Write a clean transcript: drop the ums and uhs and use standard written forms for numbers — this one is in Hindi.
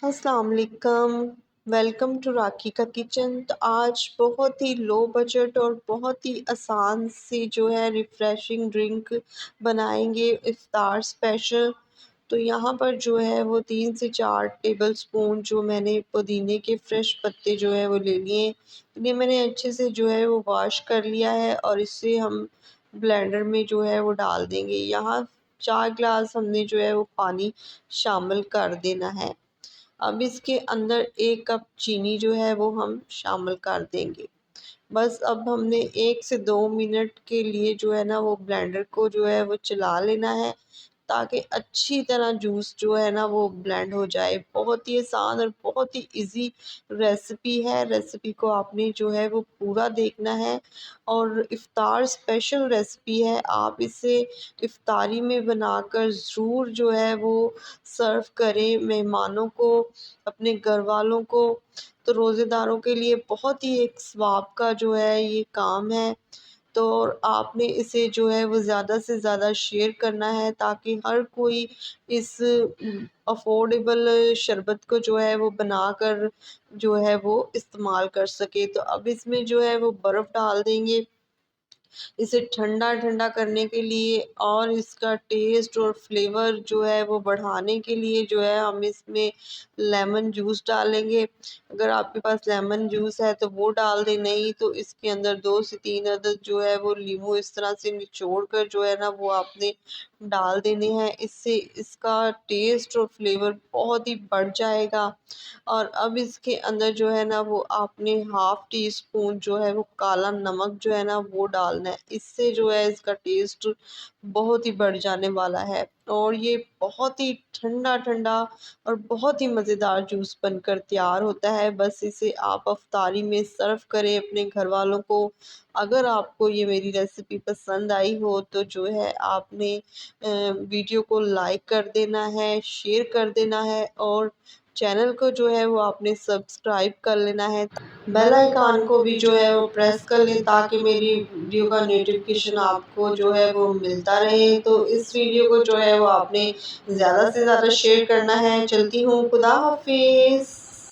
अस्सलाम वालेकुम। वेलकम टू राखी का किचन। तो आज बहुत ही लो बजट और बहुत ही आसान से जो है रिफ़्रेशिंग ड्रिंक बनाएंगे इफ्तार स्पेशल। तो यहाँ पर जो है वो 3 से 4 टेबल स्पून जो मैंने पुदीने के फ्रेश पत्ते जो है वो ले लिए। इन्हें मैंने अच्छे से जो है वो वॉश कर लिया है और इसे हम ब्लेंडर में जो है वो डाल देंगे। यहाँ 4 ग्लास हमने जो है वो पानी शामिल कर देना है। अब इसके अंदर 1 कप चीनी जो है वो हम शामिल कर देंगे। बस अब हमने 1 से 2 मिनट के लिए जो है ना वो ब्लेंडर को जो है वो चला लेना है, ताकि अच्छी तरह जूस जो है ना वो ब्लेंड हो जाए। बहुत ही आसान और बहुत ही इजी रेसिपी है। रेसिपी को आपने जो है वो पूरा देखना है और इफ्तार स्पेशल रेसिपी है। आप इसे इफ्तारी में बनाकर ज़रूर जो है वो सर्व करें मेहमानों को, अपने घर वालों को। तो रोज़ेदारों के लिए बहुत ही एक सवाब का जो है ये काम है। तो आपने इसे जो है वो ज़्यादा से ज़्यादा शेयर करना है, ताकि हर कोई इस अफोर्डेबल शरबत को जो है वो बनाकर जो है वो इस्तेमाल कर सके। तो अब इसमें जो है वो बर्फ़ डाल देंगे इसे ठंडा ठंडा करने के लिए, और इसका टेस्ट और फ्लेवर जो है वो बढ़ाने के लिए जो है हम इसमें लेमन जूस डालेंगे। अगर आपके पास लेमन जूस है तो वो डाल दें, नहीं तो इसके अंदर 2 से 3 अदद जो है वो नींबू इस तरह से निचोड़ कर जो है ना वो आपने डाल देने हैं। इससे इसका टेस्ट और फ्लेवर बहुत ही बढ़ जाएगा। और अब इसके अंदर जो है ना वो आपने हाफ़ टी स्पून जो है वो काला नमक जो है ना वो डालना है। इससे जो है इसका टेस्ट बहुत ही बढ़ जाने वाला है और ये बहुत ही ठंडा ठंडा और बहुत ही मज़ेदार जूस बनकर तैयार होता है। बस इसे आप अफ्तारी में सर्व करें अपने घर वालों को। अगर आपको ये मेरी रेसिपी पसंद आई हो तो जो है आपने वीडियो को लाइक कर देना है, शेयर कर देना है और चैनल को जो है वो आपने सब्सक्राइब कर लेना है। बेल आइकन को भी जो है वो प्रेस कर लें, ताकि मेरी वीडियो का नोटिफिकेशन आपको जो है वो मिलता रहे। तो इस वीडियो को जो है वो आपने ज़्यादा से ज़्यादा शेयर करना है। चलती हूँ, खुदा हाफिज़।